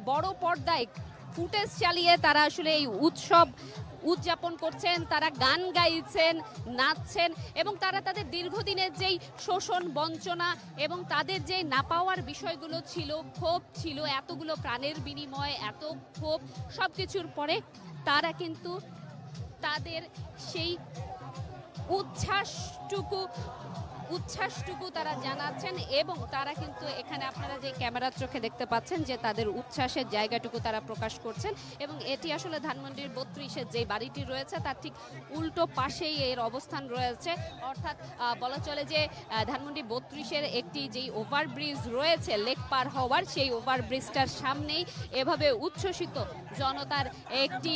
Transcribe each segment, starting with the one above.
বড় পর্দায় ফুটেজ চালিয়ে তারা আসলে এই উৎসব উদযাপন করছেন, তারা গান গাইছেন, নাচছেন এবং তারা তাদের দীর্ঘদিনের যেই শোষণ বঞ্চনা এবং তাদের যে না পাওয়ার বিষয়গুলো ছিল, ক্ষোভ ছিল, এতগুলো প্রাণের বিনিময়ে এত ক্ষোভ, সব কিছুর পরে তারা কিন্তু তাদের সেই উচ্ছ্বাসটুকু তারা জানাচ্ছেন এবং তারা কিন্তু এখানে আপনারা যে ক্যামেরার চোখে দেখতে পাচ্ছেন যে তাদের উচ্ছ্বাসের জায়গাটুকু তারা প্রকাশ করছেন এবং এটি আসলে ধানমন্ডির 32-এর যে বাড়িটি রয়েছে তার ঠিক উল্টো পাশেই এর অবস্থান রয়েছে। অর্থাৎ বলা চলে যে ধানমন্ডি 32-এর একটি যেই ওভারব্রিজ রয়েছে লেক পার হওয়ার, সেই ওভারব্রিজটার সামনেই এভাবে উচ্ছ্বসিত জনতার একটি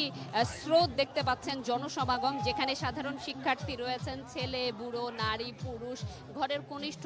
স্রোত দেখতে পাচ্ছেন, জনসমাগম, যেখানে সাধারণ শিক্ষার্থী রয়েছেন, ছেলে বুড়ো নারী পুরুষ, ঘরের কনিষ্ঠ